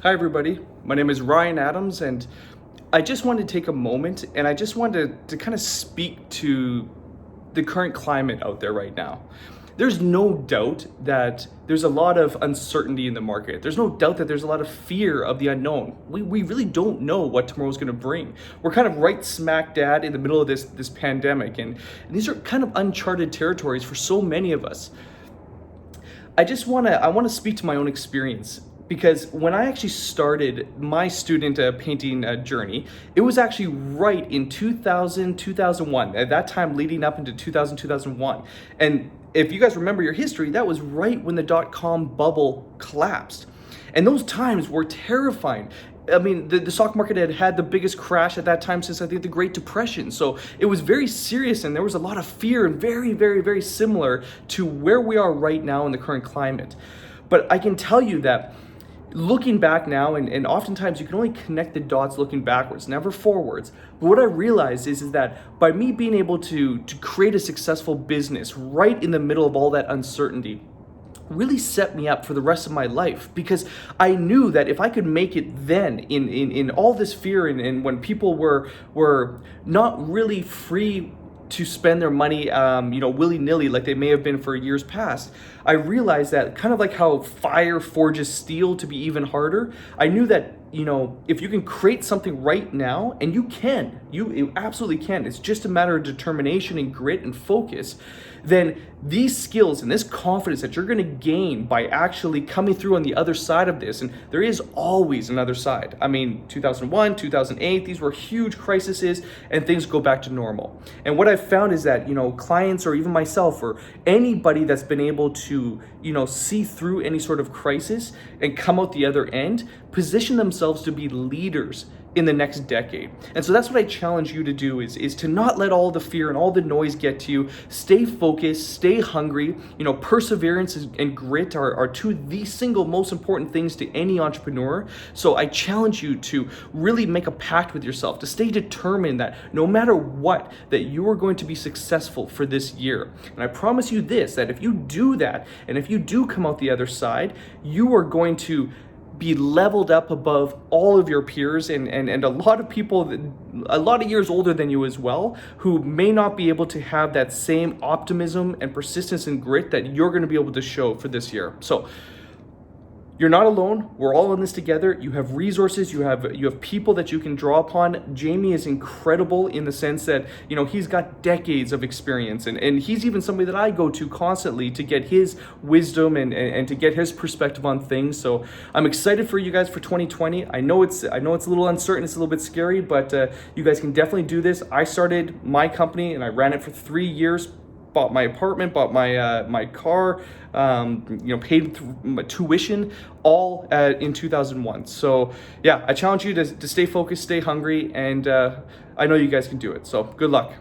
Hi, everybody. My name is Ryan Addams, and I just wanted to take a moment and I just wanted to kind of speak to the current climate out there right now. There's no doubt that there's a lot of uncertainty in the market. There's no doubt that there's a lot of fear of the unknown. We really don't know what tomorrow's going to bring. We're kind of right smack dab in the middle of this pandemic, and these are kind of uncharted territories for so many of us. I want to speak to my own experience because when I actually started my student painting journey, it was actually right in 2000, 2001, at that time leading up into 2000, 2001. And if you guys remember your history, that was right when the dot-com bubble collapsed. And those times were terrifying. I mean, the stock market had had the biggest crash at that time since I think the Great Depression. So it was very serious and there was a lot of fear and very, very, very similar to where we are right now in the current climate. But I can tell you that looking back now, and oftentimes you can only connect the dots looking backwards, never forwards. But what I realized is that by me being able to create a successful business right in the middle of all that uncertainty, really set me up for the rest of my life, because I knew that if I could make it then in all this fear and when people were not really free to spend their money, willy-nilly like they may have been for years past, I realized that kind of like how fire forges steel to be even harder, I knew that, if you can create something right now, and you absolutely can, it's just a matter of determination and grit and focus, then these skills and this confidence that you're going to gain by actually coming through on the other side of this, and there is always another side. I mean, 2001, 2008, these were huge crises and things go back to normal. And what I've found is that, clients or even myself or anybody that's been able to, see through any sort of crisis and come out the other end, position themselves to be leaders in the next decade. And so that's what I challenge you to do is to not let all the fear and all the noise get to you. Stay focused, stay hungry. Perseverance and grit are two of the single most important things to any entrepreneur. So I challenge you to really make a pact with yourself, to stay determined that no matter what, that you are going to be successful for this year. And I promise you this, that if you do that, and if you do come out the other side, you are going to be leveled up above all of your peers and a lot of people a lot of years older than you as well, who may not be able to have that same optimism and persistence and grit that you're going to be able to show for this year. So you're not alone. We're all in this together. You have resources. You have people that you can draw upon. Jamie is incredible in the sense that, he's got decades of experience, and he's even somebody that I go to constantly to get his wisdom and to get his perspective on things. So I'm excited for you guys for 2020. I know it's a little uncertain. It's a little bit scary, but you guys can definitely do this. I started my company and I ran it for 3 years. Bought my apartment, bought my car, paid my tuition, all in 2001. So yeah, I challenge you to stay focused, stay hungry, and I know you guys can do it. So good luck.